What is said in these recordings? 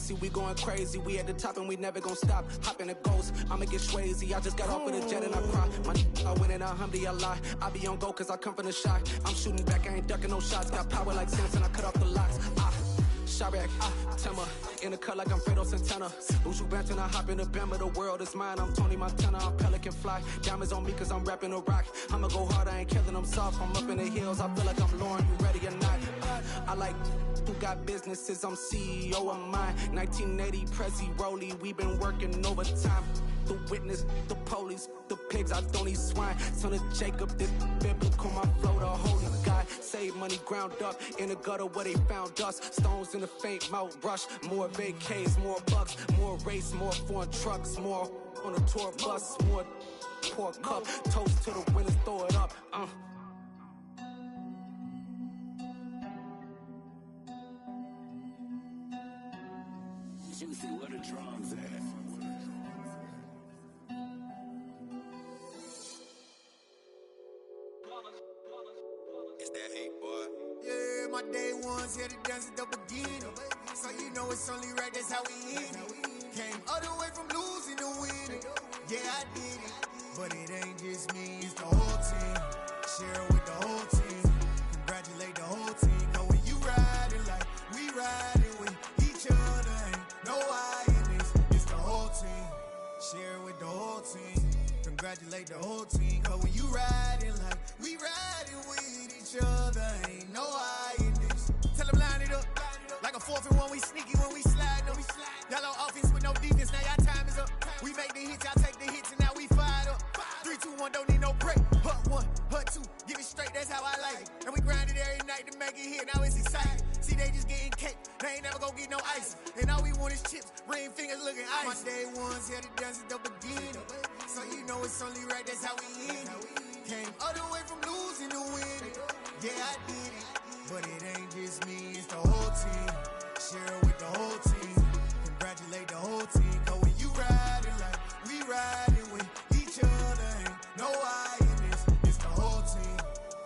icy, we going crazy. We at the top and we never gon' stop. Hop in a ghost, I'ma get Swayze. I just got off with a jet and I cry. My I win in a Humvee, I lie. I be on go cause I come from the shot. I'm shooting back, I ain't ducking no shots. Got power like Samson, I cut off the locks. Chirac, Timber, in the cut like I'm Fredo Santana. Buju Banton, I hop in the Bama, the world is mine. I'm Tony Montana, I'm Pelican Fly. Diamonds on me cause I'm rapping a rock. I'ma go hard, I ain't killing them soft. I'm up in the hills, I feel like I'm Lauren, you ready or not? I like who got businesses, I'm CEO of mine. 1980, Prezi Rolly, we been working overtime. The witness, the police, the pigs, I don't eat swine. Son of Jacob, this biblical, my flow, the holy God. Save money ground up in the gutter where they found us. Stones in the faint mouth rush. More vacays, more bucks, more race, more foreign trucks, more on a tour bus, more pour cup. Toast to the winners, throw it up. Juicy, where the drums at? It's that hate, boy. Yeah, my day ones here to dance at the beginning. So you know it's only right, that's how we end it. Came all the way from losing to winning. Yeah, I did it. But it ain't just me, it's the whole team. Share it with the whole team. Congratulate the whole team. Cause when you riding like we riding with each other, ain't no I in this. It's the whole team. Share it with the whole team. Congratulate the whole team. Cause when you riding like we riding with each other, ain't no I in this. Tell them line it up. Like a 4th and 1, we sneaky when we slide them. Yellow offense with no defense, now y'all time is up. We make the hits, y'all take the hits, and now we fired up. 3, 2, 1, don't need no break. Hut 1, hut 2, give it straight, that's how I like it. And we grind it every night to make it hit, now it's exciting. See, they just getting cake, they ain't never gonna get no ice. And all we want is chips, ring fingers looking ice. My day ones here to dance at the beginning. So you know it's only right, that's how we end it. Came all the way from losing to winning. Yeah, I did it. But it ain't just me, it's the whole team. Share it with the whole team. Congratulate the whole team. Cause when you riding like we riding with each other, ain't no I in this. It's the whole team.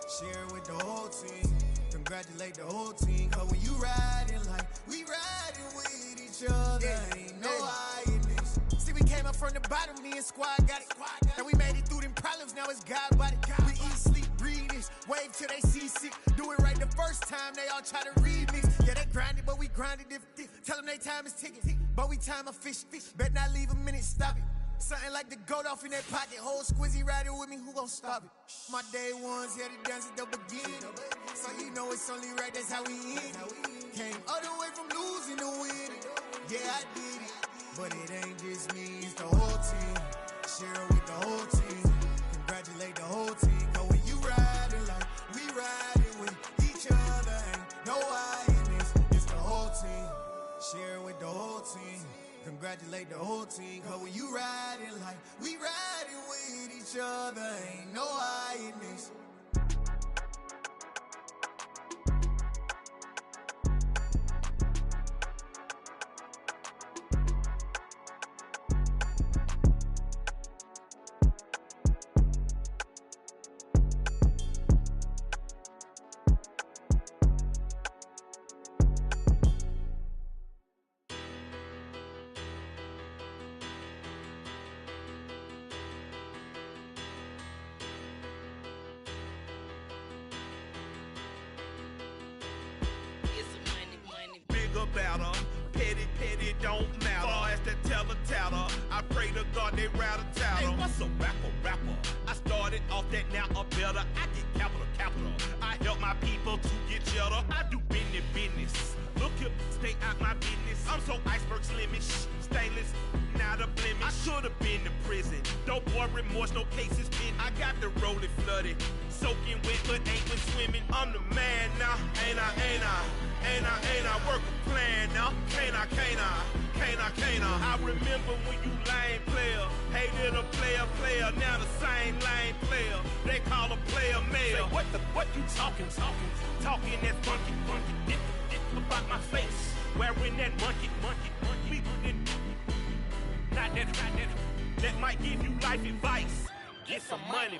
Share it with the whole team. Congratulate the whole team. Cause when you riding like we riding with each other, ain't no I in this. See, we came up from the bottom, me and squad got it. And we made it through them problems, now it's God body. We eat, sleep, breathe this, wave till they see sick. Do it right the first time, they all try to remix. Yeah, they grinded, but we grinded different. Tell them they time is ticking, but we time a fish. Bet not leave a minute, stop it. Something like the goat off in that pocket. Whole squizzy riding with me, who gon' stop it? My day ones here to dance at the beginning. So you know it's only right, that's how we end it. Came all the way from losing to winning. Yeah, I did it. But it ain't just me, it's the whole team. Share it with the whole team. Congratulate the whole team. Cause when you riding like we riding with each other, ain't no I in this. It's the whole team. Share it with the whole team. Congratulate the whole team. Cause when you riding like we riding with each other, ain't no I in this. Better, petty don't matter. Far as that teller, I pray to God they rattle tattle. Hey, what's a rapper? I started off that, now a better. I get capital. I help my people to get cheddar. I do business. Look here, stay out my business. I'm so iceberg slimish, stainless, not a blemish. I should've been to prison. Don't boy remorse, no cases pinned. I got the rolling flooded, soaking wet, but ain't been swimming. I'm the man now, ain't I? Work a plan now, can't I? I remember when you lame player, hated a player, now the same lame player. They call a player mayor. Say, what you talking that funky, dip about my face, wearing that monkey. We not that might give you life advice. Get some money.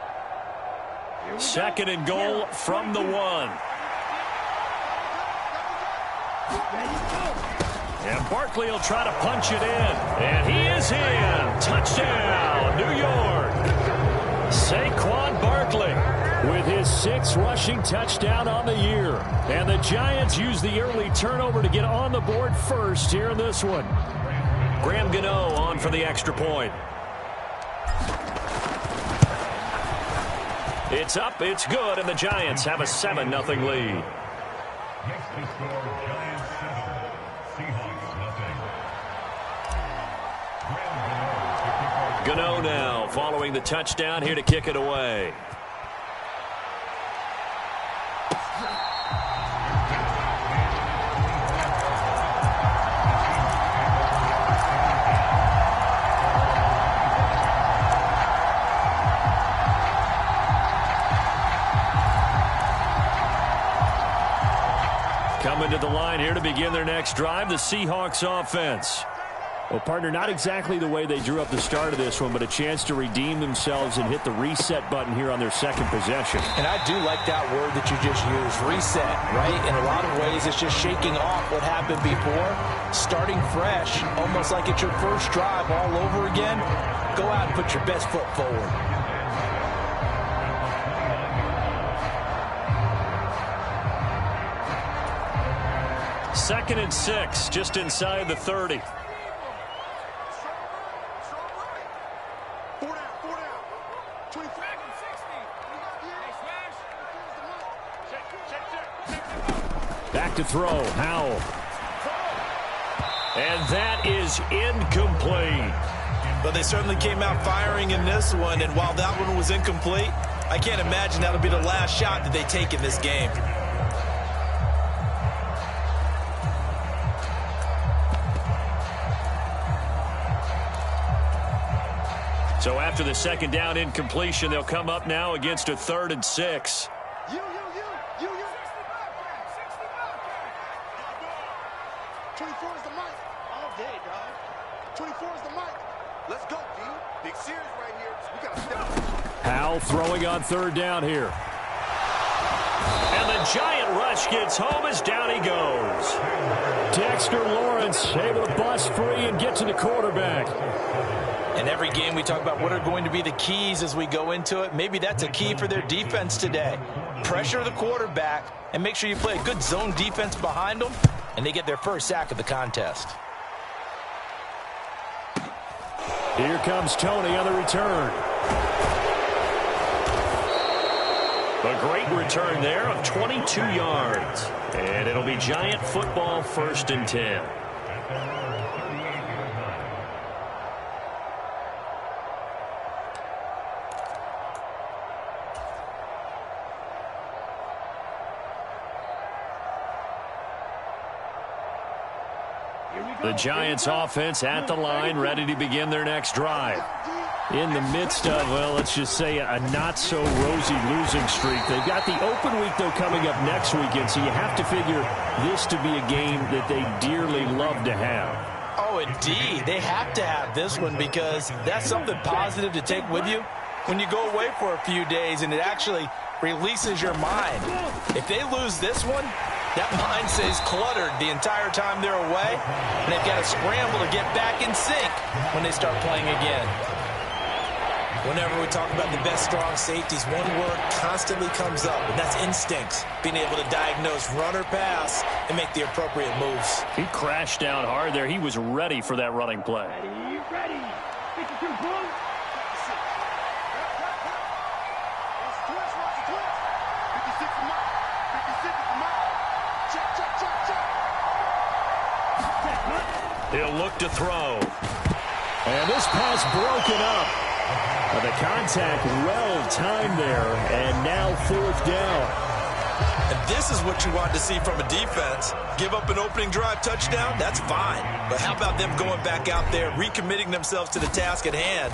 Second and goal from the 1. And Barkley will try to punch it in. And he is in. Touchdown, New York. Saquon Barkley with his 6th rushing touchdown on the year. And the Giants use the early turnover to get on the board first here in this one. Graham Gano on for the extra point. It's up, it's good, and the Giants have a 7-0 lead. Gano now following the touchdown, here to kick it away. Coming to the line here to begin their next drive, the Seahawks offense. Well, partner, not exactly the way they drew up the start of this one, but a chance to redeem themselves and hit the reset button here on their second possession. And I do like that word that you just used, reset, right? In a lot of ways, it's just shaking off what happened before, starting fresh, almost like it's your first drive all over again. Go out and put your best foot forward. Second and 6, just inside the 30. Back to throw, Howell. And that is incomplete. But they certainly came out firing in this one, and while that one was incomplete, I can't imagine that'll be the last shot that they take in this game. So after the second down incompletion, they'll come up now against a 3rd and 6. You. 24 is the mic. All day, dog. 24 is the mic. Let's go, D. Big series right here. We got to step up. Howell throwing on 3rd down here. And the giant rush gets home as down he goes. Dexter Lawrence able to bust free and get to the quarterback. In every game we talk about what are going to be the keys as we go into it. Maybe that's a key for their defense today. Pressure the quarterback and make sure you play a good zone defense behind them, and they get their first sack of the contest. Here comes Tony on the return. A great return there of 22 yards. And it'll be Giant football, 1st and 10. The Giants offense at the line, ready to begin their next drive. In the midst of, well, let's just say a not-so-rosy losing streak. They've got the open week, though, coming up next weekend, so you have to figure this to be a game that they dearly love to have. Oh, indeed. They have to have this one because that's something positive to take with you when you go away for a few days, and it actually releases your mind. If they lose this one, that mind stays cluttered the entire time they're away, and they've got to scramble to get back in sync when they start playing again. Whenever we talk about the best strong safeties, one word constantly comes up, and that's instincts. Being able to diagnose run or pass and make the appropriate moves. He crashed down hard there. He was ready for that running play. Ready. 52 points. He'll look to throw. And this pass broken up. The contact well timed there, and now 4th down. And this is what you want to see from a defense. Give up an opening drive touchdown, that's fine. But how about them going back out there, recommitting themselves to the task at hand,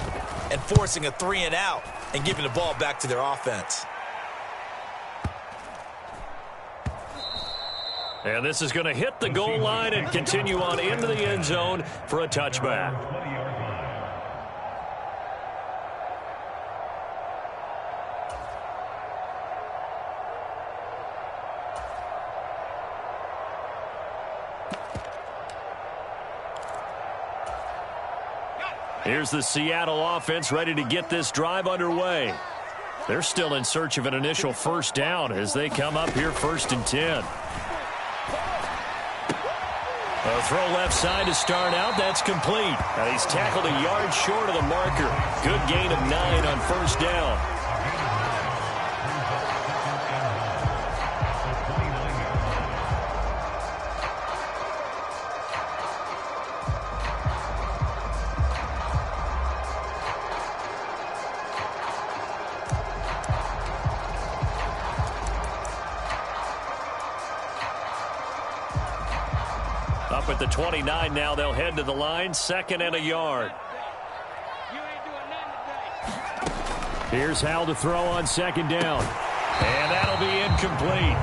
and forcing a 3-and-out and giving the ball back to their offense. And this is going to hit the goal line and continue on into the end zone for a touchback. Here's the Seattle offense ready to get this drive underway. They're still in search of an initial first down as they come up here 1st and 10. A throw left side to start out. That's complete. And he's tackled a yard short of the marker. Good gain of 9 on first down. Up at the 29 now, they'll head to the line, 2nd and a yard. Here's Howell to throw on 2nd down. And that'll be incomplete.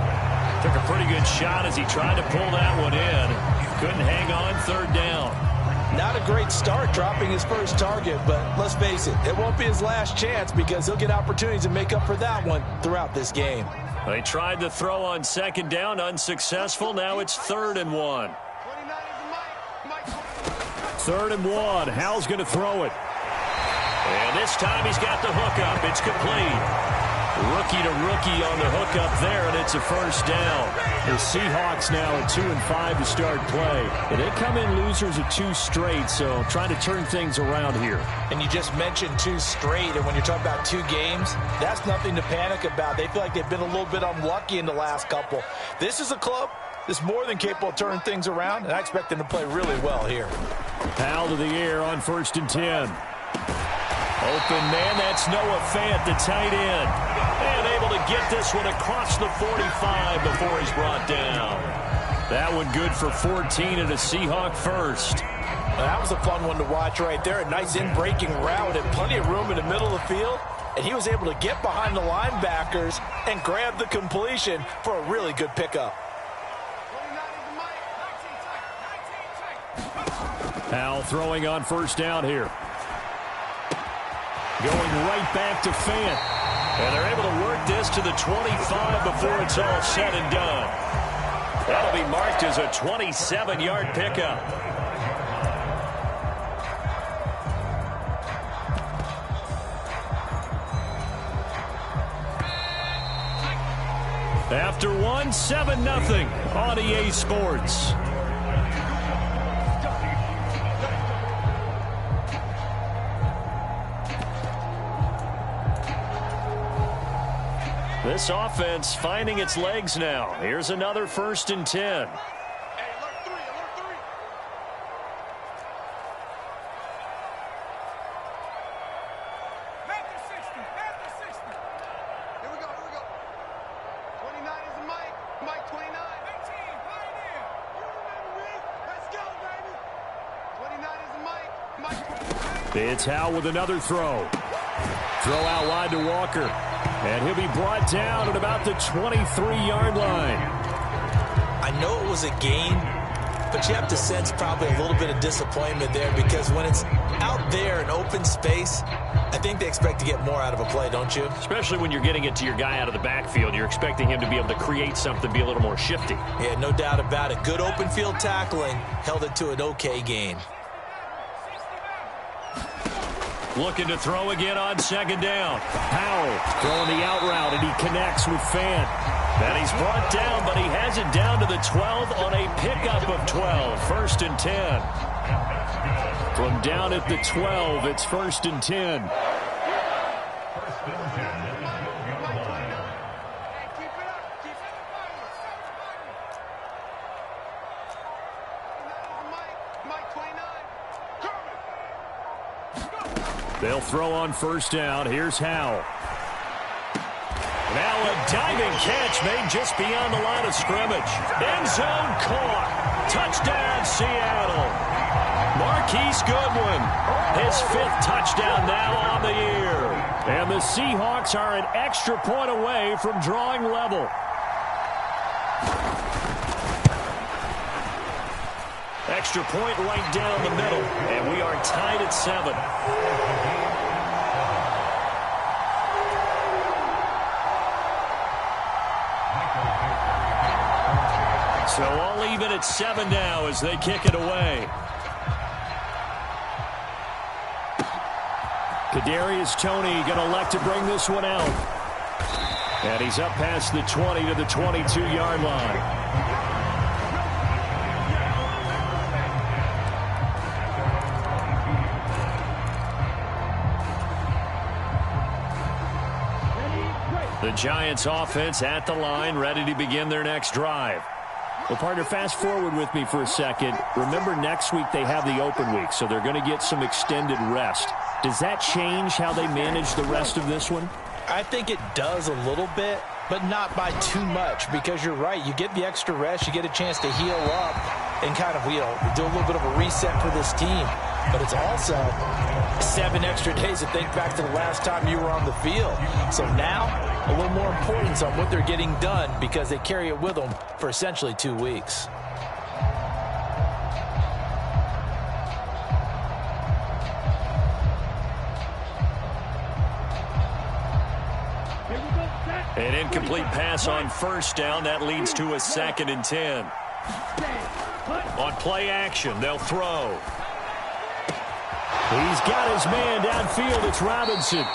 Took a pretty good shot as he tried to pull that one in. Couldn't hang on 3rd down. Not a great start dropping his first target, but let's face it, it won't be his last chance because he'll get opportunities to make up for that one throughout this game. They tried to throw on 2nd down, unsuccessful. Now it's 3rd and 1. 3rd and 1. Howell's going to throw it. And this time he's got the hookup. It's complete. Rookie to rookie on the hookup there, and it's a first down. The Seahawks now at 2-5 to start play. And they come in losers of 2 straight, so trying to turn things around here. And you just mentioned 2 straight, and when you're talking about 2 games, that's nothing to panic about. They feel like they've been a little bit unlucky in the last couple. This is a club that's more than capable of turning things around, and I expect them to play really well here. Howell to the air on 1st and 10. Open man, that's Noah Fant, the tight end. And able to get this one across the 45 before he's brought down. That one good for 14 and a Seahawk first. That was a fun one to watch right there. A nice in-breaking route and plenty of room in the middle of the field. And he was able to get behind the linebackers and grab the completion for a really good pickup. Howell throwing on 1st down here. Going right back to Fant. And they're able to work this to the 25 before it's all said and done. That'll be marked as a 27-yard pickup. After 1, 7-0 on EA Sports. This offense finding its legs now. Here's another 1st and 10. It's Howell with another throw. Throw out wide to Walker. And he'll be brought down at about the 23-yard line. I know it was a gain, but you have to sense probably a little bit of disappointment there because when it's out there in open space, I think they expect to get more out of a play, don't you? Especially when you're getting it to your guy out of the backfield. You're expecting him to be able to create something, be a little more shifty. Yeah, no doubt about it. Good open field tackling held it to an okay gain. Looking to throw again on 2nd down. Howell throwing the out route, and he connects with Fant. And he's brought down, but he has it down to the 12 on a pickup of 12. 1st and 10. From down at the 12, it's 1st and 10. They'll throw on 1st down. Here's Howell. Now a diving catch made just beyond the line of scrimmage. End zone caught. Touchdown, Seattle. Marquise Goodwin, his 5th touchdown now on the year. And the Seahawks are an extra point away from drawing level. Extra point right down the middle, and we are tied at 7. So all even at 7 now as they kick it away. Kadarius Toney going to elect to bring this one out. And he's up past the 20 to the 22-yard line. The Giants offense at the line, ready to begin their next drive. Well, partner, fast forward with me for a second. Remember, next week they have the open week, so they're going to get some extended rest. Does that change how they manage the rest of this one? I think it does a little bit, but not by too much, because you're right. You get the extra rest, you get a chance to heal up and kind of, do a little bit of a reset for this team. But it's also 7 extra days to think back to the last time you were on the field. So now, a little more importance on what they're getting done because they carry it with them for essentially 2 weeks. An incomplete pass on first down. That leads to a 2nd and 10. On play action, they'll throw. He's got his man downfield. It's Robinson.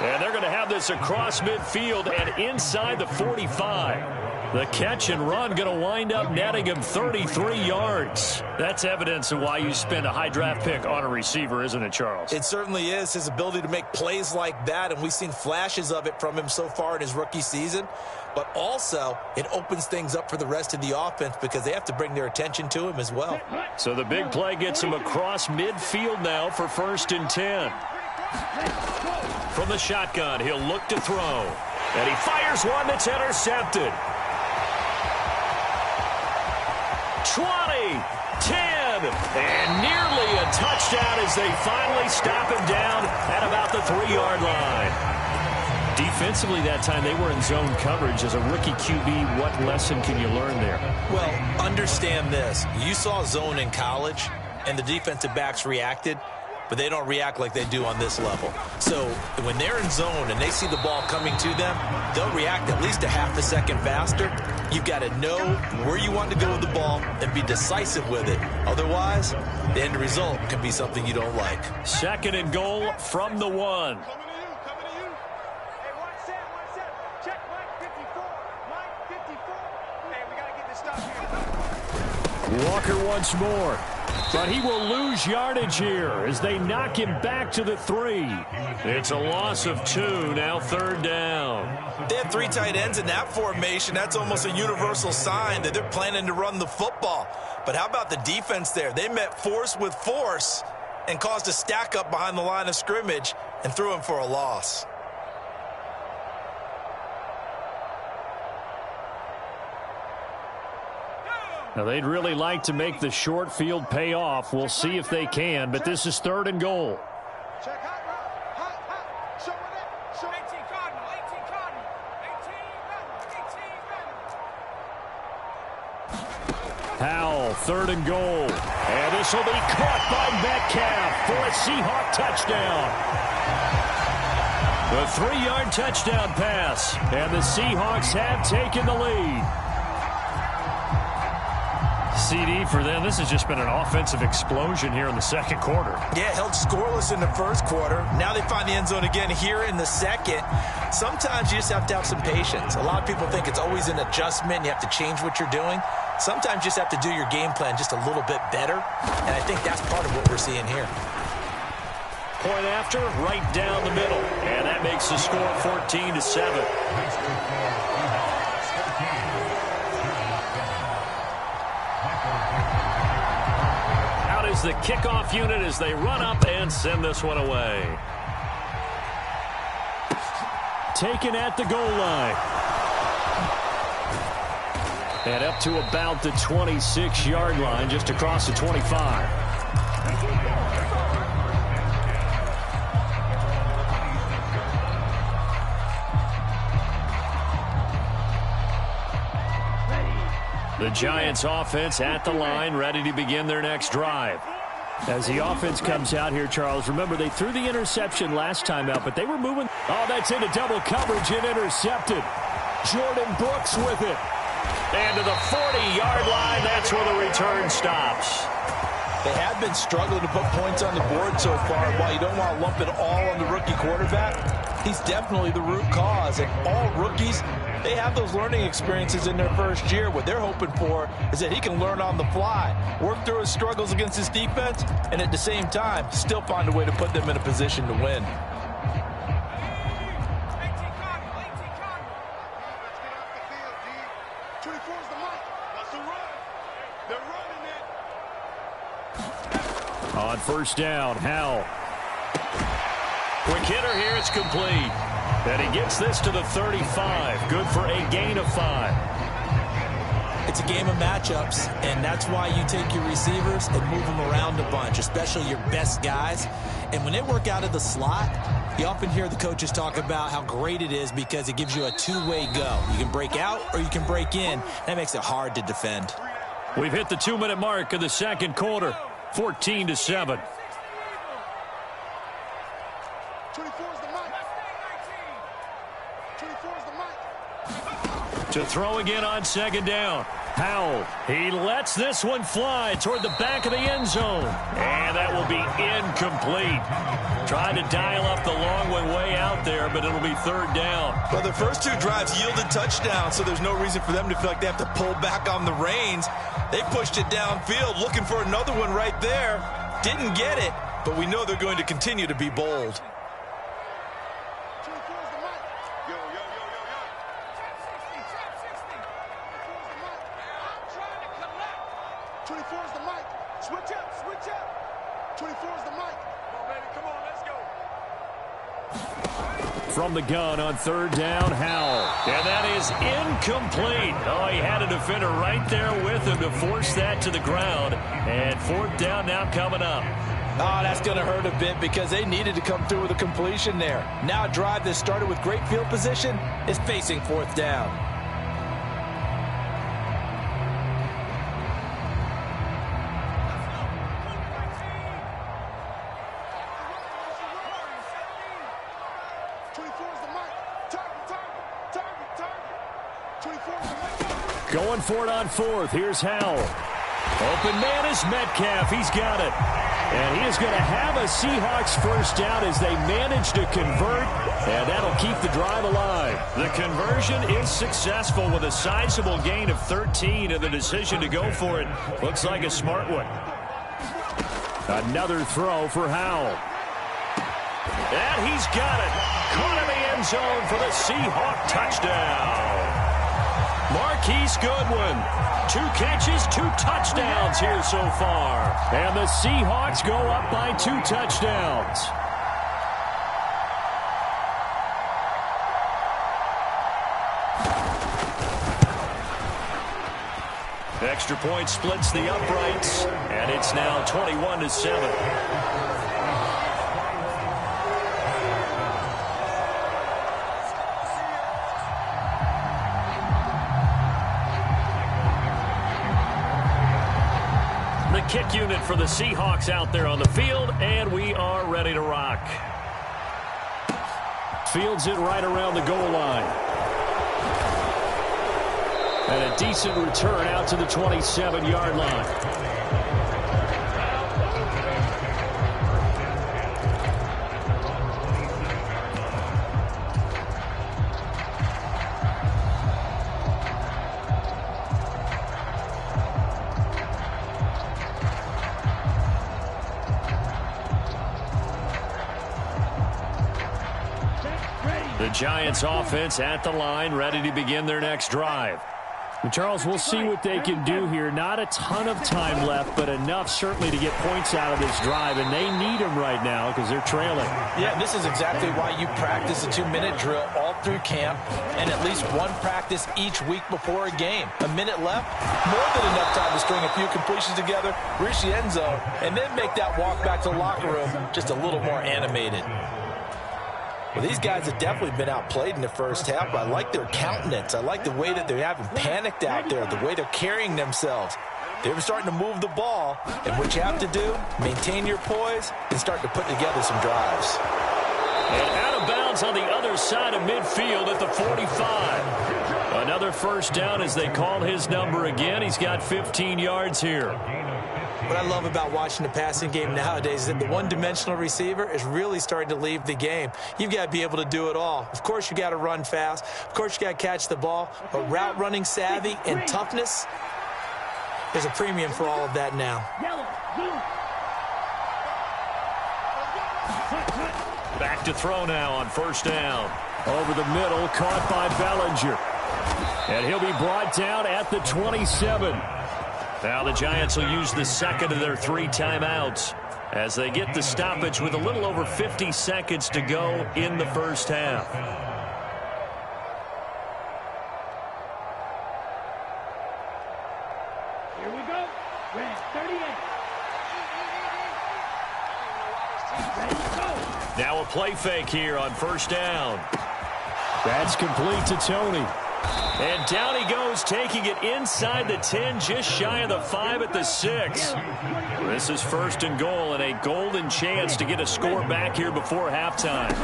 And they're going to have this across midfield and inside the 45. The catch and run going to wind up netting him 33 yards. That's evidence of why you spend a high draft pick on a receiver, isn't it, Charles? It certainly is. His ability to make plays like that, and we've seen flashes of it from him so far in his rookie season. But also, it opens things up for the rest of the offense because they have to bring their attention to him as well. So the big play gets him across midfield now for 1st and 10. From the shotgun, he'll look to throw. And he fires one that's intercepted. 20, 10, and nearly a touchdown as they finally stop him down at about the 3-yard line. Defensively that time, they were in zone coverage. As a rookie QB, what lesson can you learn there? Well, understand this. You saw zone in college, and the defensive backs reacted, but they don't react like they do on this level. So when they're in zone and they see the ball coming to them, they'll react at least a half a second faster. You've got to know where you want to go with the ball and be decisive with it. Otherwise, the end result can be something you don't like. 2nd and goal from the 1. Walker once more, but he will lose yardage here as they knock him back to the 3. It's a loss of 2, now 3rd down. They have 3 tight ends in that formation. That's almost a universal sign that they're planning to run the football. But how about the defense there? They met force with force and caused a stack up behind the line of scrimmage and threw him for a loss. Now, they'd really like to make the short field pay off. We'll see if they can, but this is 3rd and goal. Howell, 3rd and goal. And this will be caught by Metcalf for a Seahawk touchdown. The 3-yard touchdown pass, and the Seahawks have taken the lead. CD for them. This has just been an offensive explosion here in the 2nd quarter. Yeah, held scoreless in the 1st quarter. Now they find the end zone again here in the 2nd. Sometimes you just have to have some patience. A lot of people think it's always an adjustment. You have to change what you're doing. Sometimes you just have to do your game plan just a little bit better. And I think that's part of what we're seeing here. Point after, right down the middle. And that makes the score 14-7. The kickoff unit as they run up and send this one away. Taken at the goal line. And up to about the 26-yard line, just across the 25. The Giants offense at the line, ready to begin their next drive. As the offense comes out here, Charles, remember they threw the interception last time out, but they were moving. Oh, that's into double coverage and intercepted. Jordan Brooks with it. And to the 40-yard line, that's where the return stops. They have been struggling to put points on the board so far. While you don't want to lump it all on the rookie quarterback, he's definitely the root cause. And all rookies, they have those learning experiences in their first year. What they're hoping for is that he can learn on the fly, work through his struggles against his defense, and at the same time, still find a way to put them in a position to win. On first down, Howell. Quick hitter here, it's complete. And he gets this to the 35. Good for a gain of 5. It's a game of matchups, and that's why you take your receivers and move them around a bunch, especially your best guys. And when they work out of the slot, you often hear the coaches talk about how great it is because it gives you a two-way go. You can break out or you can break in. That makes it hard to defend. We've hit the 2-minute mark of the second quarter. 14-7. To throw again on second down. Howell, he lets this one fly toward the back of the end zone. And that will be incomplete. Trying to dial up the long one way out there, but it'll be third down. Well, the first two drives yielded touchdowns, so there's no reason for them to feel like they have to pull back on the reins. They pushed it downfield, looking for another one right there. Didn't get it, but we know they're going to continue to be bold. From the gun on third down, Howell. And that is incomplete. Oh, he had a defender right there with him to force that to the ground. And fourth down now coming up. Oh, that's going to hurt a bit because they needed to come through with a completion there. Now a drive that started with great field position is facing fourth down. Going for it on fourth. Here's Howell. Open man is Metcalf. He's got it. And he is going to have a Seahawks first down as they manage to convert. And that'll keep the drive alive. The conversion is successful with a sizable gain of 13. And the decision to go for it looks like a smart one. Another throw for Howell. And he's got it. Caught in the end zone for the Seahawk touchdown. Marquise Goodwin, 2 catches, 2 touchdowns here so far. And the Seahawks go up by 2 touchdowns. Extra point splits the uprights, and it's now 21-7. Kick unit for the Seahawks out there on the field, and we are ready to rock. Fields it right around the goal line. And a decent return out to the 27-yard line. The Giants offense at the line, ready to begin their next drive. And Charles, we'll see what they can do here. Not a ton of time left, but enough certainly to get points out of this drive, and they need them right now because they're trailing. Yeah, this is exactly why you practice a 2-minute drill all through camp and at least one practice each week before a game. A minute left, more than enough time to string a few completions together, reach the end zone, and then make that walk back to the locker room just a little more animated. Well, these guys have definitely been outplayed in the first half, but I like their countenance. I like the way that they haven't panicked out there, the way they're carrying themselves. They're starting to move the ball, and what you have to do, maintain your poise and start to put together some drives. And out of bounds on the other side of midfield at the 45. Another first down as they call his number again. He's got 15 yards here. What I love about watching the passing game nowadays is that the one-dimensional receiver is really starting to leave the game. You've got to be able to do it all. Of course, you got to run fast. Of course, you got to catch the ball. But route running savvy and toughness, there's a premium for all of that now. Back to throw now on first down. Over the middle, caught by Bellinger. And he'll be brought down at the 27. Now the Giants will use the second of their 3 timeouts as they get the stoppage with a little over 50 seconds to go in the first half. Here we go. Red 38. Ready to go. Now a play fake here on first down. That's complete to Tony. And down he goes, taking it inside the 10, just shy of the 5 at the 6. This is first and goal, and a golden chance to get a score back here before halftime.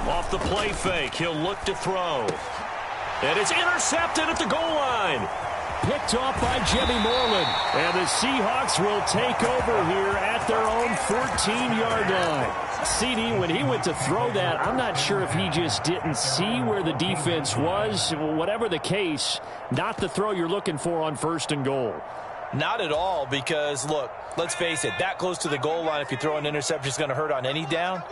Off the play fake, he'll look to throw. And it's intercepted at the goal line. Picked off by Jimmy Moreland. And the Seahawks will take over here at their own 14-yard line. CD, when he went to throw that, I'm not sure if he just didn't see where the defense was. Whatever the case, not the throw you're looking for on first and goal. Not at all, because, look, let's face it, that close to the goal line, if you throw an interception, is going to hurt on any down.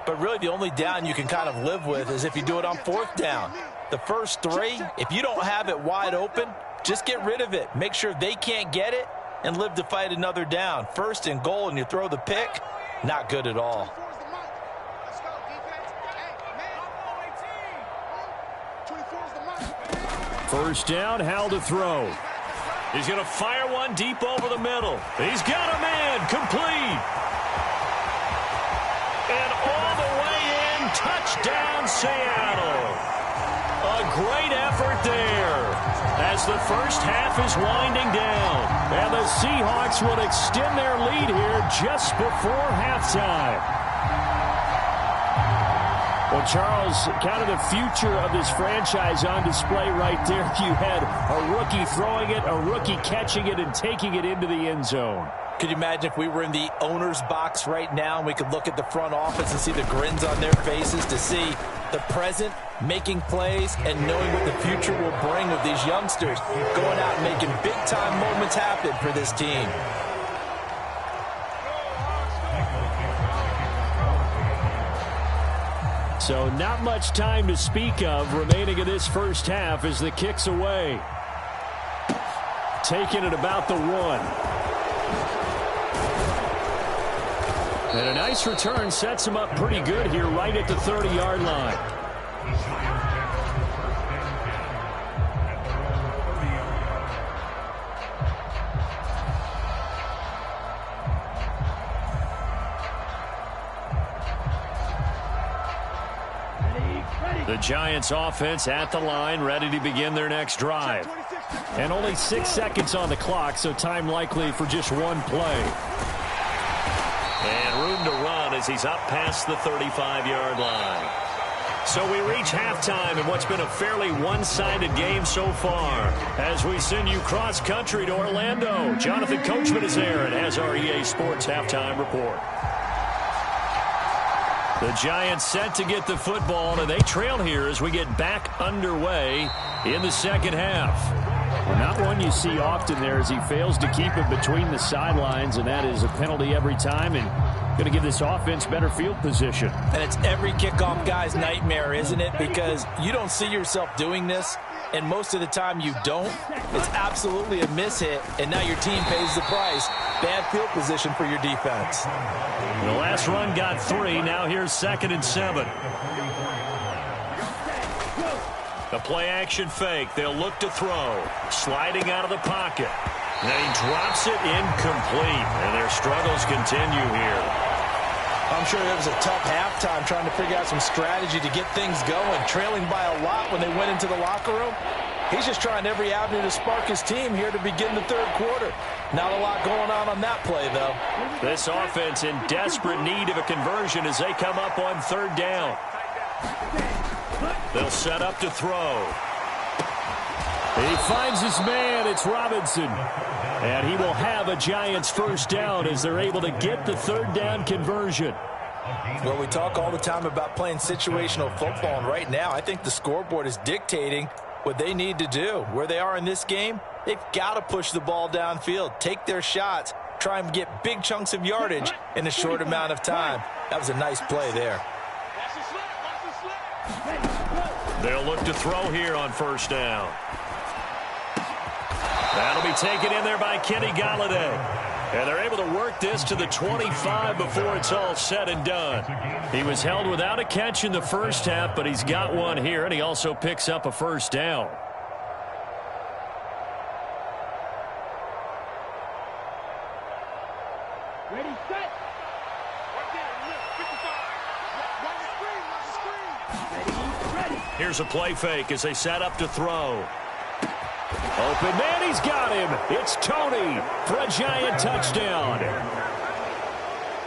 But really, the only down you can kind of live with is if you do it on fourth down. The first 3, if you don't have it wide open, just get rid of it. Make sure they can't get it and live to fight another down. First and goal, and you throw the pick, not good at all. First down, Hal to throw. He's going to fire one deep over the middle. He's got a man, complete. And all the way in, touchdown Seattle. A great effort there as the first half is winding down. And the Seahawks will extend their lead here just before halftime. Well, Charles, kind of the future of this franchise on display right there. You had a rookie throwing it, a rookie catching it, and taking it into the end zone. Could you imagine if we were in the owner's box right now and we could look at the front office and see the grins on their faces to see the present making plays and knowing what the future will bring with these youngsters going out and making big-time moments happen for this team. So not much time to speak of remaining in this first half as the kick's away. Taking it about the 1. And a nice return sets him up pretty good here right at the 30-yard line. The Giants offense at the line, ready to begin their next drive. And only 6 seconds on the clock, so time likely for just one play. And room to run as he's up past the 35-yard line. So we reach halftime in what's been a fairly one-sided game so far. As we send you cross-country to Orlando, Jonathan Coachman is there and has our EA Sports halftime report. The Giants set to get the football, and they trail here as we get back underway in the second half. Well, not one you see often there as he fails to keep it between the sidelines, and that is a penalty every time, and going to give this offense better field position. And it's every kickoff guy's nightmare, isn't it? Because you don't see yourself doing this, and most of the time you don't. It's absolutely a mishit, and now your team pays the price. Bad field position for your defense. The last run got 3. Now here's 2nd and 7. The play-action fake. They'll look to throw. Sliding out of the pocket. And then he drops it incomplete. And their struggles continue here. I'm sure it was a tough halftime trying to figure out some strategy to get things going. Trailing by a lot when they went into the locker room. He's just trying every avenue to spark his team here to begin the third quarter. Not a lot going on that play, though. This offense in desperate need of a conversion as they come up on 3rd down. They'll set up to throw. He finds his man. It's Robinson. And he will have a Giants first down as they're able to get the third down conversion. Well, we talk all the time about playing situational football, and right now I think the scoreboard is dictating what they need to do. Where they are in this game, they've got to push the ball downfield, take their shots, try and get big chunks of yardage in a short amount of time. That was a nice play there. They'll look to throw here on first down. That'll be taken in there by Kenny Golladay. And they're able to work this to the 25 before it's all said and done. He was held without a catch in the first half, but he's got one here, and he also picks up a first down. Ready, set. Ready. Here's a play fake as they set up to throw. Open man, he's got him. It's Tony for a Giant touchdown.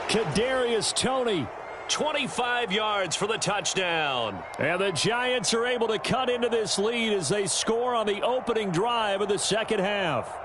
Kadarius Toney, 25 yards for the touchdown. And the Giants are able to cut into this lead as they score on the opening drive of the second half.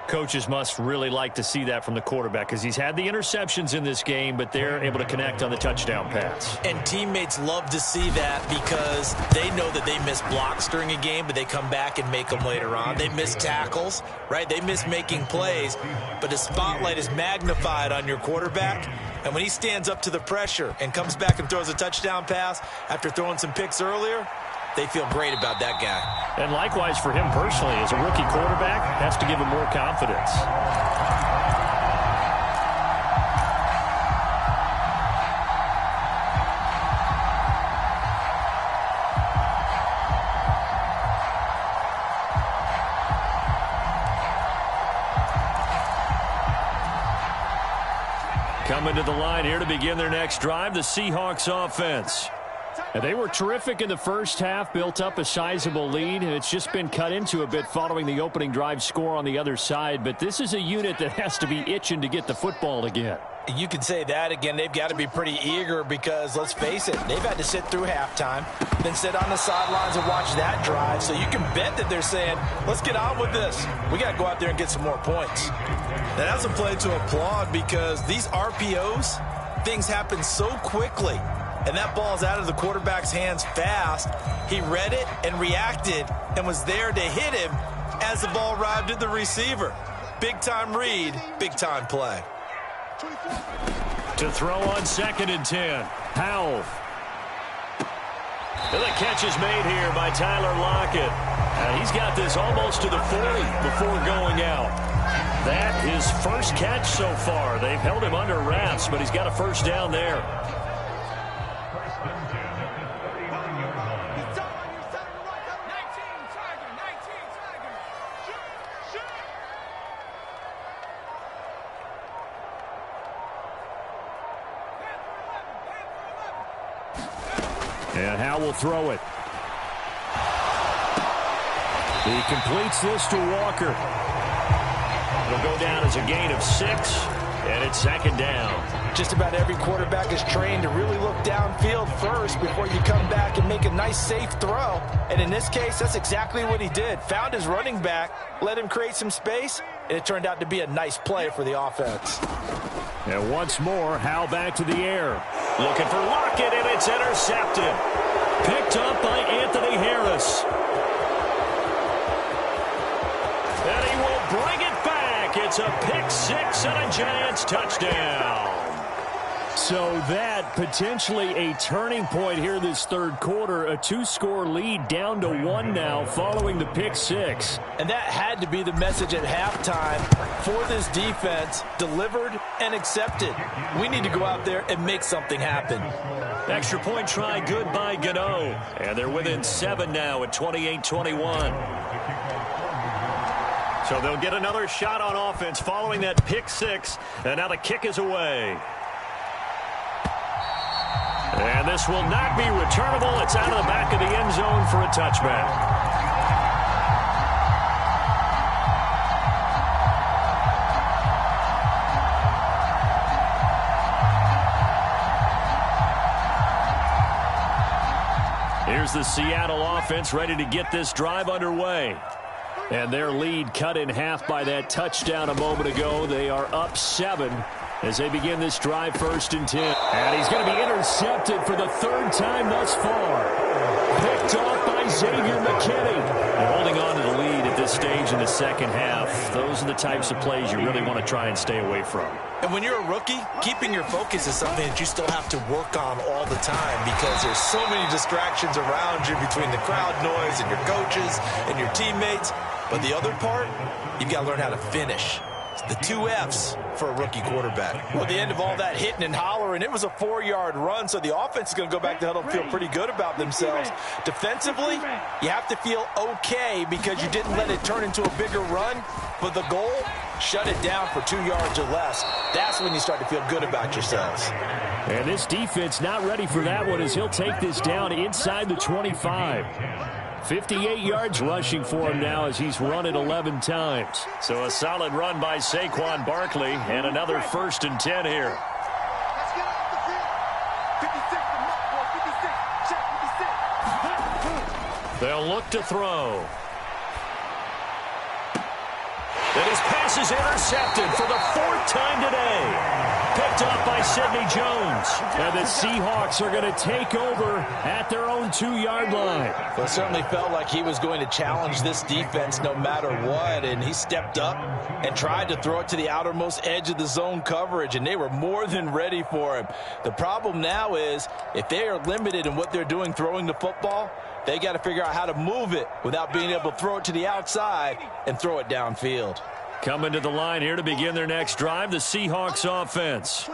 Coaches must really like to see that from the quarterback because he's had the interceptions in this game, but they're able to connect on the touchdown pass. And teammates love to see that because they know that they miss blocks during a game, but they come back and make them later on. They miss tackles, right? They miss making plays, but the spotlight is magnified on your quarterback. And when he stands up to the pressure and comes back and throws a touchdown pass after throwing some picks earlier, they feel great about that guy. And likewise for him personally, as a rookie quarterback, has to give him more confidence. Coming to the line here to begin their next drive, the Seahawks offense. And they were terrific in the first half, built up a sizable lead, and it's just been cut into a bit following the opening drive score on the other side. But this is a unit that has to be itching to get the football again. You could say that again. They've got to be pretty eager because, let's face it, they've had to sit through halftime, then sit on the sidelines and watch that drive. So you can bet that they're saying, let's get on with this. We got to go out there and get some more points. Now, that's a play to applaud because these RPOs, things happen so quickly. And that ball's out of the quarterback's hands fast. He read it and reacted and was there to hit him as the ball arrived at the receiver. Big-time read, big-time play. To throw on 2nd and 10. Powell. And the catch is made here by Tyler Lockett. He's got this almost to the 40 before going out. That his first catch so far. They've held him under wraps, but he's got a first down there. And Howe will throw it. He completes this to Walker. It'll go down as a gain of 6, and it's 2nd down. Just about every quarterback is trained to really look downfield first before you come back and make a nice, safe throw. And in this case, that's exactly what he did. Found his running back, let him create some space, and it turned out to be a nice play for the offense. And once more, Howe back to the air. Looking for Lockett, and it's intercepted. Picked up by Anthony Harris. And he will bring it back. It's a pick 6 and a Giants touchdown. So that potentially a turning point here this third quarter. A 2-score lead down to 1 now following the pick 6. And that had to be the message at halftime for this defense. Delivered and accepted. We need to go out there and make something happen. Extra point try good by Gano. And they're within 7 now at 28-21. So they'll get another shot on offense following that pick 6. And now the kick is away. And this will not be returnable. It's out of the back of the end zone for a touchback. Here's the Seattle offense ready to get this drive underway. And their lead cut in half by that touchdown a moment ago. They are up 7 as they begin this drive, 1st and 10. And he's going to be intercepted for the 3rd time thus far. Picked off by Xavier McKinney. And holding on to the lead at this stage in the second half. Those are the types of plays you really want to try and stay away from. And when you're a rookie, keeping your focus is something that you still have to work on all the time because there's so many distractions around you between the crowd noise and your coaches and your teammates. But the other part, you've got to learn how to finish. It's the 2 F's for a rookie quarterback. Well, at the end of all that hitting and hollering, it was a 4-yard run, so the offense is going to go back to huddle and feel pretty good about themselves. Defensively, you have to feel okay because you didn't let it turn into a bigger run. But the goal, shut it down for 2 yards or less. That's when you start to feel good about yourselves. And this defense not ready for that one as he'll take this down inside the 25. 58 yards rushing for him now as he's run it 11 times. So a solid run by Saquon Barkley and another 1st and 10 here. Let's get off the field. 56, They'll look to throw. And his pass is intercepted for the 4th time today. Picked up by Sidney Jones. And the Seahawks are going to take over at their own 2-yard line. Well, it certainly felt like he was going to challenge this defense no matter what, and he stepped up and tried to throw it to the outermost edge of the zone coverage, and they were more than ready for him. The problem now is if they are limited in what they're doing throwing the football, they got to figure out how to move it without being able to throw it to the outside and throw it downfield. Coming to the line here to begin their next drive, the Seahawks offense.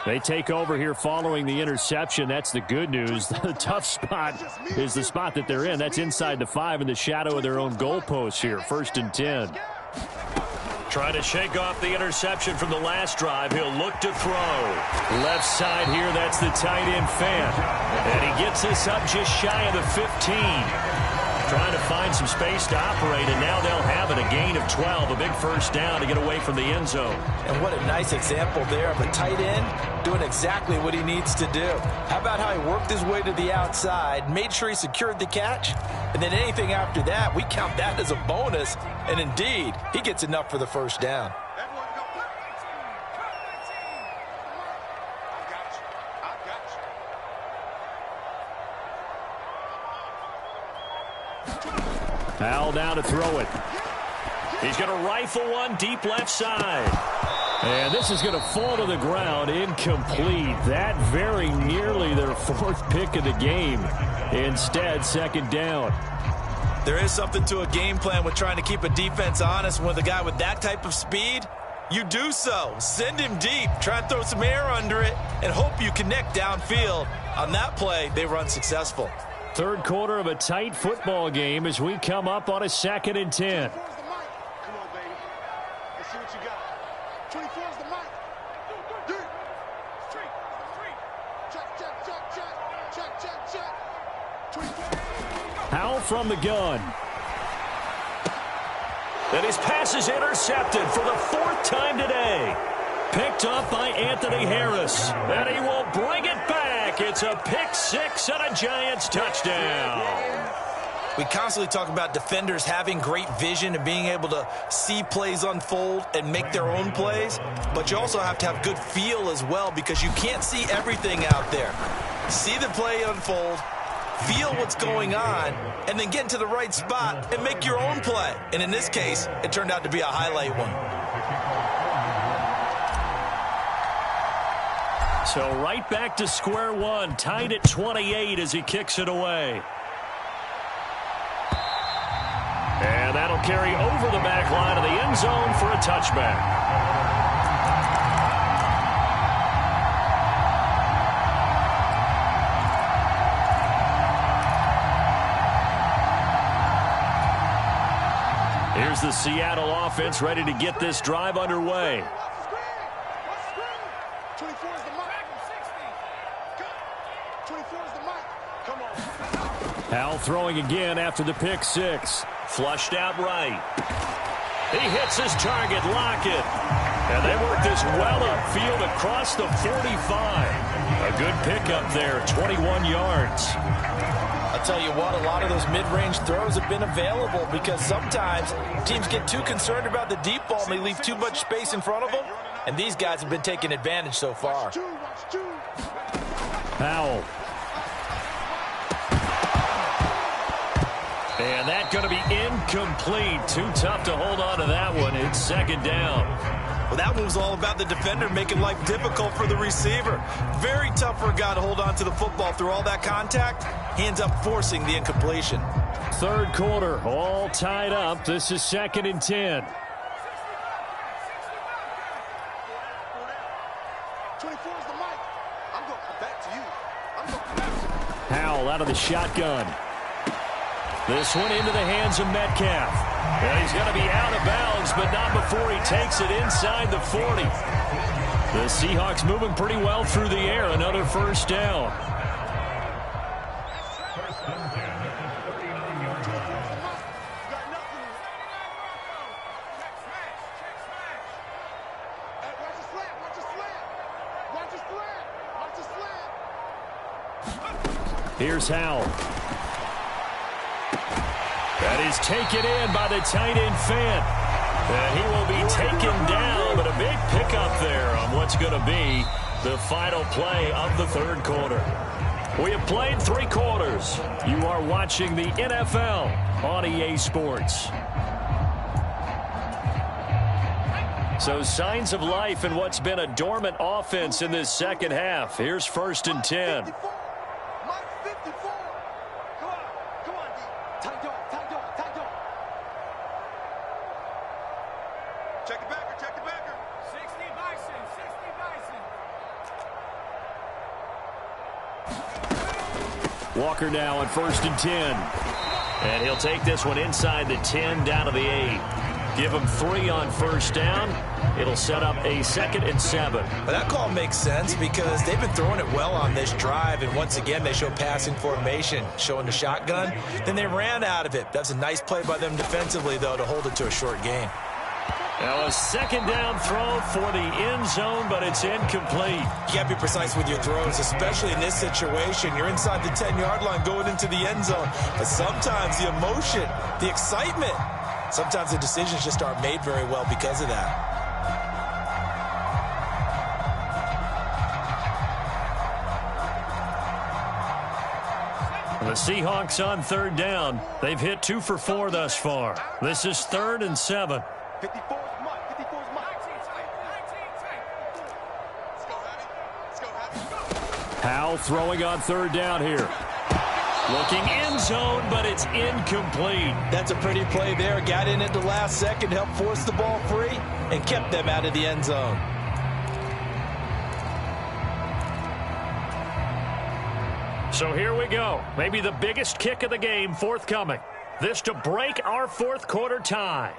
They take over here following the interception. That's the good news. The tough spot is the spot that they're in. That's inside the 5 in the shadow of their own goalpost here. 1st and 10. Trying to shake off the interception from the last drive. He'll look to throw. Left side here, that's the tight end Fant. And he gets this up just shy of the 15. Trying to find some space to operate, and now they'll have it. A gain of 12, a big 1st down to get away from the end zone. And what a nice example there of a tight end doing exactly what he needs to do. How about how he worked his way to the outside, made sure he secured the catch, and then anything after that, we count that as a bonus. And indeed, he gets enough for the 1st down. Powell now to throw it. He's going to rifle one deep left side. And this is going to fall to the ground, incomplete. That very nearly their 4th pick of the game. Instead, 2nd down. There is something to a game plan with trying to keep a defense honest with a guy with that type of speed. You do so. Send him deep. Try and throw some air under it and hope you connect downfield. On that play, they run successful. 3rd quarter of a tight football game as we come up on a 2nd and 10. Come on, baby. Let's see what you got. 24 is the mic. Check. 24. Powell from the gun. And his pass is intercepted for the 4th time today. Picked up by Anthony Harris. And he will bring it back. It's a pick 6 and a Giants touchdown. We constantly talk about defenders having great vision and being able to see plays unfold and make their own plays. But you also have to have good feel as well because you can't see everything out there. See the play unfold, feel what's going on, and then get into the right spot and make your own play. And in this case, it turned out to be a highlight one. So right back to square one, tied at 28 as he kicks it away. And that'll carry over the back line of the end zone for a touchback. Here's the Seattle offense ready to get this drive underway. Powell throwing again after the pick 6. Flushed out right. He hits his target, Lockett. And they work this well upfield, a across the 45. A good pickup there, 21 yards. I'll tell you what, a lot of those mid-range throws have been available because sometimes teams get too concerned about the deep ball and they leave too much space in front of them, and these guys have been taking advantage so far. Powell. And that's going to be incomplete. Too tough to hold on to that one. It's second down. Well, that one was all about the defender making life difficult for the receiver. Very tough for a guy to hold on to the football through all that contact. He ends up forcing the incompletion. Third quarter, all tied up. This is 2nd and 10. 24 is the mic. I'm going back to you. I'm going back to you. Powell out of the shotgun. This one into the hands of Metcalf. And he's going to be out of bounds, but not before he takes it inside the 40. The Seahawks moving pretty well through the air. Another first down. Here's Howell. That is taken in by the tight end Fant. And he will be taken down, but a big pickup there on what's going to be the final play of the third quarter. We have played 3 quarters. You are watching the NFL on EA Sports. So signs of life in what's been a dormant offense in this second half. Here's 1st and 10. Walker now on 1st and 10. And he'll take this one inside the 10 down to the 8. Give him 3 on first down. It'll set up a 2nd and 7. But that call makes sense because they've been throwing it well on this drive. And once again, they show passing formation, showing the shotgun. Then they ran out of it. That's a nice play by them defensively, though, to hold it to a short game. Now a 2nd down throw for the end zone, but it's incomplete. You got to be precise with your throws, especially in this situation. You're inside the 10-yard line going into the end zone. But sometimes the emotion, the excitement, sometimes the decisions just aren't made very well because of that. The Seahawks on 3rd down. They've hit 2 for 4 thus far. This is 3rd and 7. 54 is Mike. 54 is Mike. Powell throwing on 3rd down here. Looking end zone, but it's incomplete. That's a pretty play there. Got in at the last second, helped force the ball free, and kept them out of the end zone. So here we go. Maybe the biggest kick of the game forthcoming. This to break our 4th quarter tie.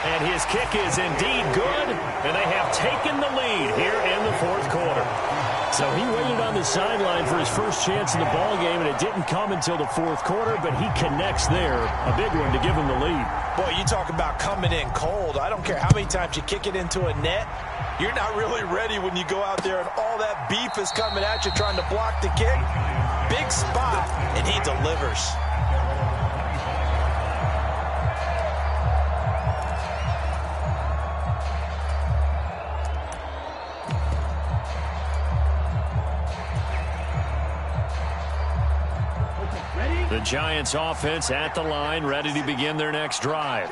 And his kick is indeed good, and they have taken the lead here in the 4th quarter. So he waited on the sideline for his first chance in the ball game, and it didn't come until the 4th quarter, but he connects there. A big one to give him the lead. Boy, you talk about coming in cold. I don't care how many times you kick it into a net. You're not really ready when you go out there and all that beef is coming at you trying to block the kick. Big spot, and he delivers. The Giants offense at the line, ready to begin their next drive.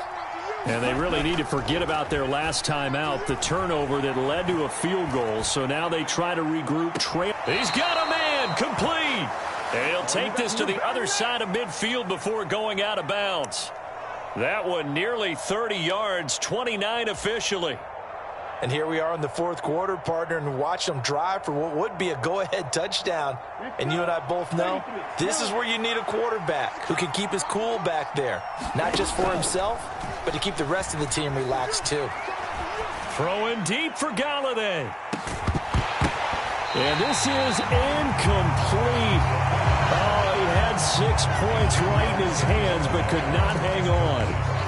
And they really need to forget about their last time out, the turnover that led to a field goal. So now they try to regroup. He's got a man, complete. And he'll take this to the other side of midfield before going out of bounds. That one nearly 30 yards, 29 officially. And here we are in the 4th quarter, partner, and watch them drive for what would be a go-ahead touchdown. And you and I both know this is where you need a quarterback who can keep his cool back there. Not just for himself, but to keep the rest of the team relaxed too. Throwing deep for Galladay. And this is incomplete. Oh, he had 6 points right in his hands, but could not hang on.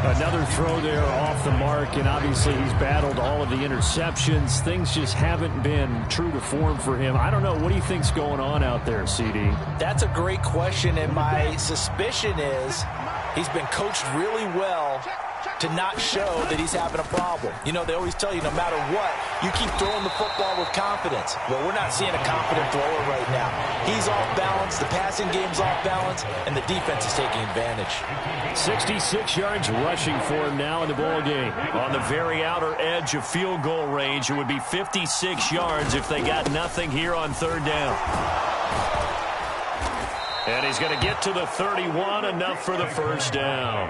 Another throw there off the mark, and obviously he's battled all of the interceptions. Things just haven't been true to form for him. I don't know. What do you think's going on out there, CD? That's a great question, and my suspicion is he's been coached really well to not show that he's having a problem. You know, they always tell you no matter what, you keep throwing the football with confidence. Well, we're not seeing a confident thrower right now. He's off balance, the passing game's off balance, and the defense is taking advantage. 66 yards rushing for him now in the ball game. On the very outer edge of field goal range, it would be 56 yards if they got nothing here on third down. And he's going to get to the 31, enough for the first down.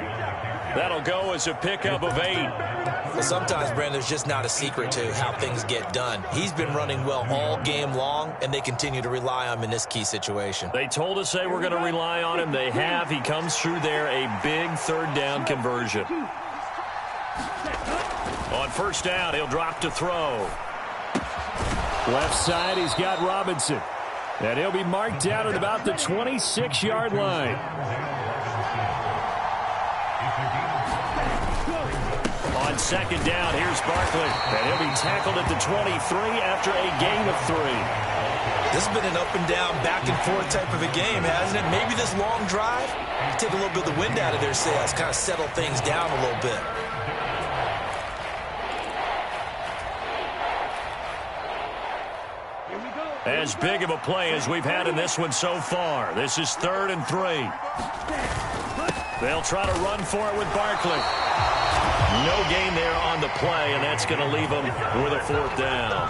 That'll go as a pickup of 8. Well, sometimes, Brandon, there's just not a secret to how things get done. He's been running well all game long, and they continue to rely on him in this key situation. They told us they were going to rely on him. They have. He comes through there, a big third down conversion. On first down, he'll drop to throw. Left side, he's got Robinson. And he'll be marked down at about the 26-yard line. On second down, here's Barkley. And he'll be tackled at the 23 after a gain of 3. This has been an up-and-down, back-and-forth type of a game, hasn't it? Maybe this long drive, take a little bit of the wind out of their sails, kind of settle things down a little bit. As big of a play as we've had in this one so far. This is 3rd and 3. They'll try to run for it with Barkley. No gain there on the play, and that's going to leave them with a 4th down.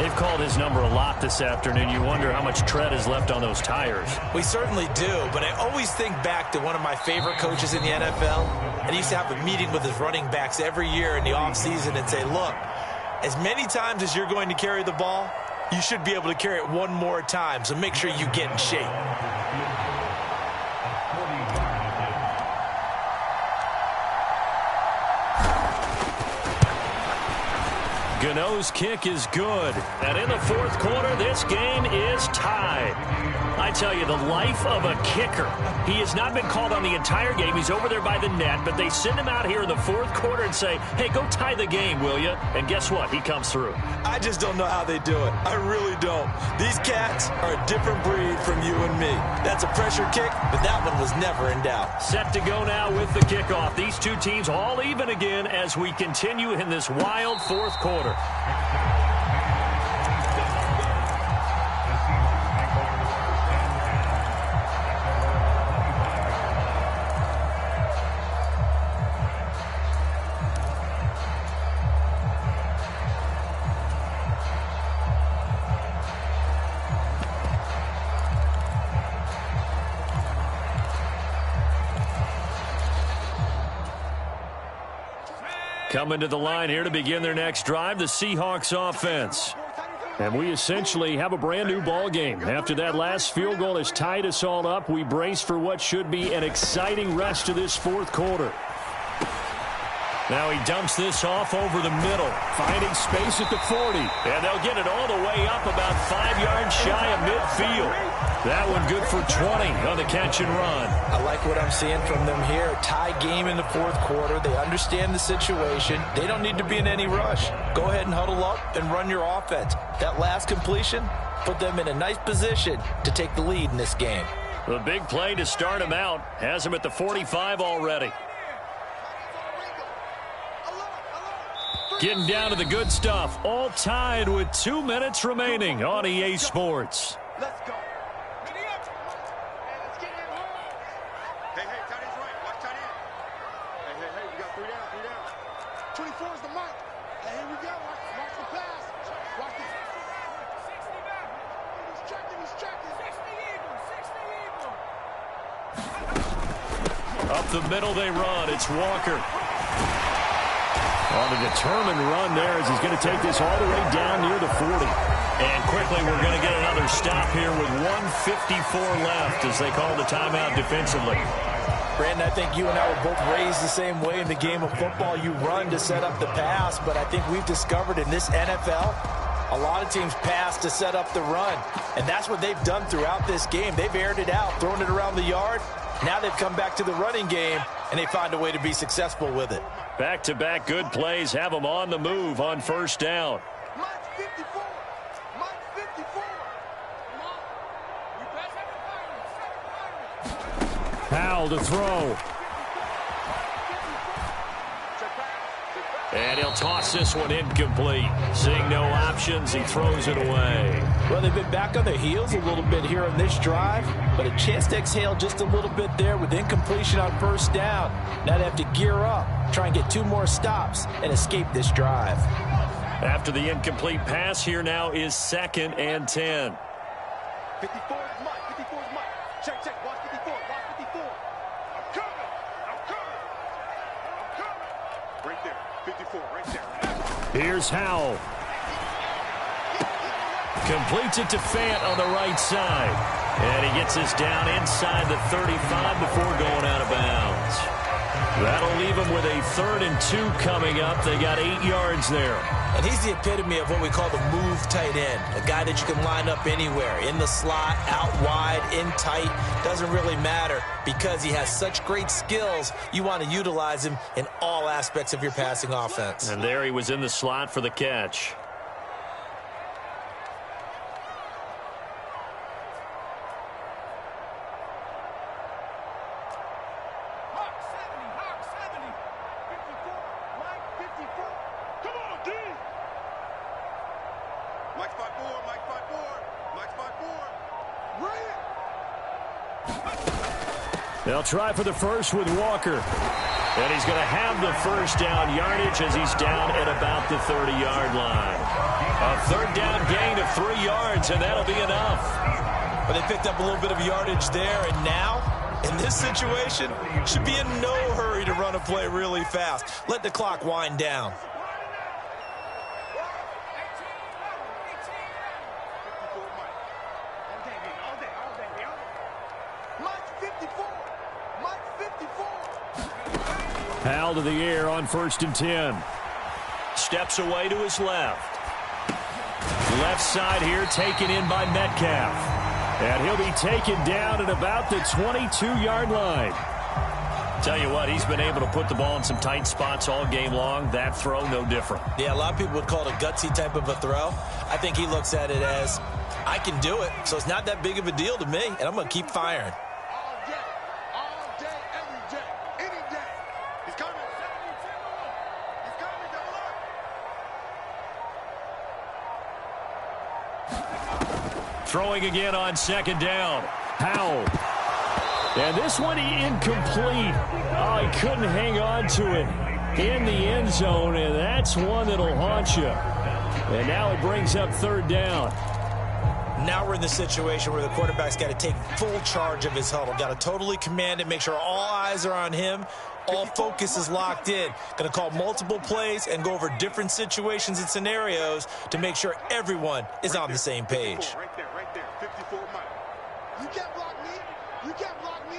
They've called his number a lot this afternoon. You wonder how much tread is left on those tires. We certainly do, but I always think back to one of my favorite coaches in the NFL, and he used to have a meeting with his running backs every year in the offseason and say, look, as many times as you're going to carry the ball, you should be able to carry it one more time, so make sure you get in shape. Gano's kick is good. And in the 4th quarter, this game is tied. I tell you, the life of a kicker. He has not been called on the entire game. He's over there by the net, but they send him out here in the 4th quarter and say, hey, go tie the game, will you? And guess what? He comes through. I just don't know how they do it. I really don't. These cats are a different breed from you and me. That's a pressure kick, but that one was never in doubt. Set to go now with the kickoff. These two teams all even again as we continue in this wild 4th quarter. Coming to the line here to begin their next drive, the Seahawks offense. And we essentially have a brand new ball game. After that last field goal has tied us all up, we brace for what should be an exciting rest of this 4th quarter. Now he dumps this off over the middle, finding space at the 40. And they'll get it all the way up about 5 yards shy of midfield. That one good for 20 on the catch and run. I like what I'm seeing from them here. Tie game in the 4th quarter. They understand the situation. They don't need to be in any rush. Go ahead and huddle up and run your offense. That last completion put them in a nice position to take the lead in this game. The big play to start him out has him at the 45 already. Getting down to the good stuff. All tied with 2 minutes remaining on EA Sports. Let's go. Hey, tight end's right. Watch tight end. Hey, we got 3 down, 3 down. 24 is the mic. Hey, here we go. Watch the pass. Watch the 60 back. He's checking. 60 eagle. Up the middle they run. It's Walker. On a determined run there as he's going to take this all the way down near the 40. And quickly we're going to get another stop here with 1:54 left as they call the timeout defensively. Brandon, I think you and I were both raised the same way in the game of football. You run to set up the pass, but I think we've discovered in this NFL, a lot of teams pass to set up the run. And that's what they've done throughout this game. They've aired it out, thrown it around the yard, Now they've come back to the running game, and they find a way to be successful with it. Back-to-back good plays have them on the move on first down. Mike 54. Mike 54. Powell to throw. And he'll toss this one incomplete. Seeing no options, he throws it away. Well, they've been back on their heels a little bit here on this drive, but a chance to exhale just a little bit there with incompletion on first down. Now they have to gear up, try and get 2 more stops, and escape this drive. After the incomplete pass, here now is 2nd and 10. 54 is Mike. 54 is Mike. Check, check. Watch 54. Watch 54. I'm coming. I'm coming. I'm coming. Right there. 54. Right there. Here's Howell. Completes it to Fant on the right side. And he gets this down inside the 35 before going out of bounds. That'll leave him with a 3rd and 2 coming up. They got 8 yards there. And he's the epitome of what we call the move tight end, a guy that you can line up anywhere, in the slot, out wide, in tight, doesn't really matter because he has such great skills. You want to utilize him in all aspects of your passing offense. And there he was in the slot for the catch. They'll try for the first with Walker. And he's going to have the first down yardage as he's down at about the 30-yard line. A 3rd down gain of 3 yards, and that'll be enough. But they picked up a little bit of yardage there, and now, in this situation, should be in no hurry to run a play really fast. Let the clock wind down. Powell to the air on 1st and 10. Steps away to his left. Left side here taken in by Metcalf. And he'll be taken down at about the 22-yard line. Tell you what, he's been able to put the ball in some tight spots all game long. That throw, no different. Yeah, a lot of people would call it a gutsy type of a throw. I think he looks at it as, I can do it, so it's not that big of a deal to me, and I'm going to keep firing. Throwing again on 2nd down. Powell. And this one incomplete. Oh, he couldn't hang on to it in the end zone, and that's one that'll haunt you. And now it brings up 3rd down. Now we're in the situation where the quarterback's got to take full charge of his huddle. Got to totally command it, make sure all eyes are on him. All focus is locked in. Going to call multiple plays and go over different situations and scenarios to make sure everyone is on the same page. Right there, 54 Mike. You can't block me. You can't block me.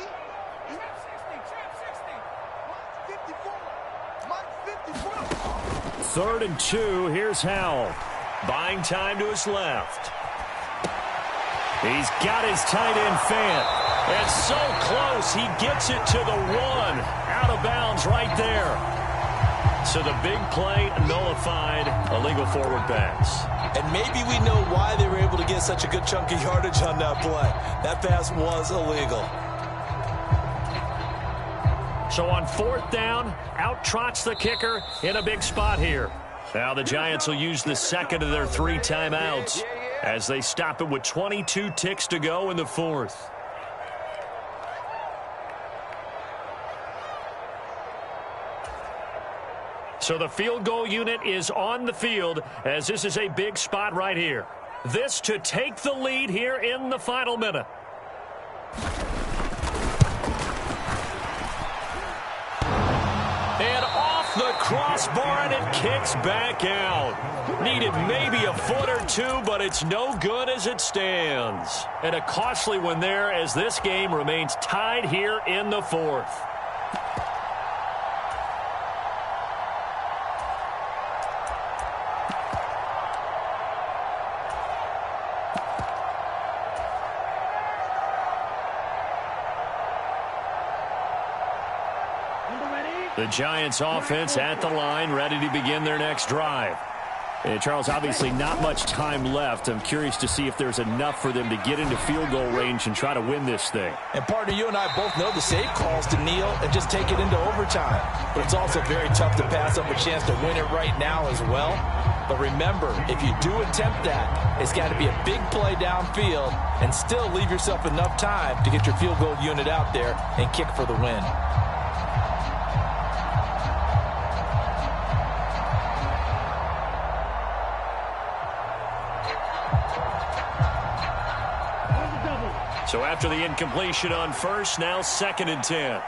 Mike 54. Mike 54. 3rd and 2. Here's Howell. Buying time to his left. He's got his tight end Fant. And so close, he gets it to the 1. Out of bounds right there. So the big play nullified, illegal forward pass. And maybe we know why they were able to get such a good chunk of yardage on that play. That pass was illegal. So on 4th down, out trots the kicker in a big spot here. Now the Giants will use the 2nd of their 3 timeouts as they stop it with 22 ticks to go in the 4th. So the field goal unit is on the field as this is a big spot right here. This to take the lead here in the final minute. And off the crossbar, and it kicks back out. Needed maybe a foot or 2, but it's no good as it stands. And a costly one there as this game remains tied here in the 4th. The Giants offense at the line, ready to begin their next drive. And Charles, obviously not much time left. I'm curious to see if there's enough for them to get into field goal range and try to win this thing. And partner, you and I both know the safe calls to kneel and just take it into overtime. But it's also very tough to pass up a chance to win it right now as well. But remember, if you do attempt that, it's got to be a big play downfield and still leave yourself enough time to get your field goal unit out there and kick for the win. So after the incompletion on first, now 2nd and 10.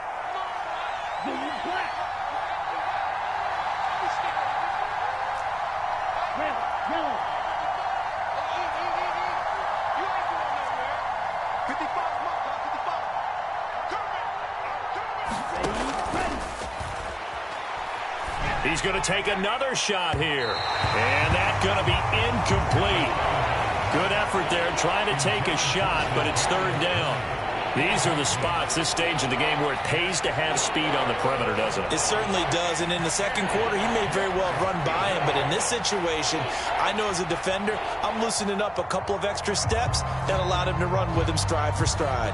He's going to take another shot here. And that's going to be incomplete. Good effort there trying to take a shot, but it's 3rd down. These are the spots, this stage of the game, where it pays to have speed on the perimeter, doesn't it? It certainly does, and in the second quarter, he may very well run by him, but in this situation, I know as a defender, I'm loosening up a couple of extra steps that allowed him to run with him stride for stride.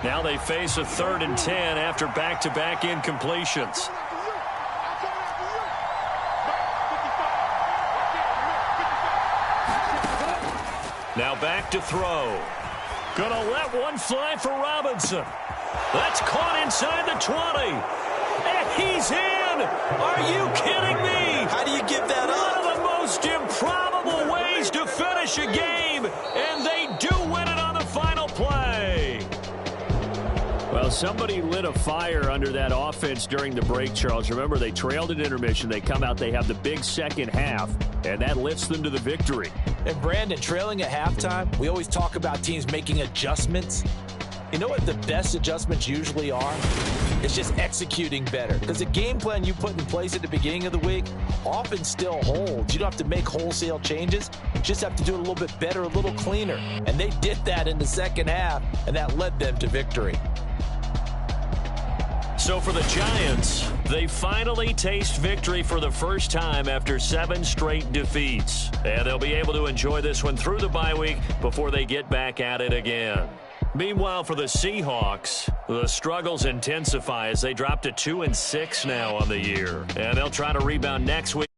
Now they face a 3rd and 10 after back-to-back incompletions. Now back to throw. Gonna let one fly for Robinson. That's caught inside the 20. And he's in! Are you kidding me? How do you give that up? One of the most improbable ways to finish a game, and they do win it on the final play. Well, somebody lit a fire under that offense during the break, Charles. Remember, they trailed at intermission. They come out, they have the big second half, and that lifts them to the victory. And Brandon, trailing at halftime, we always talk about teams making adjustments. You know what the best adjustments usually are? It's just executing better. Because the game plan you put in place at the beginning of the week often still holds. You don't have to make wholesale changes. You just have to do it a little bit better, a little cleaner. And they did that in the second half, and that led them to victory. So for the Giants, they finally taste victory for the first time after 7 straight defeats. And they'll be able to enjoy this one through the bye week before they get back at it again. Meanwhile, for the Seahawks, the struggles intensify as they drop to 2-6 now on the year. And they'll try to rebound next week.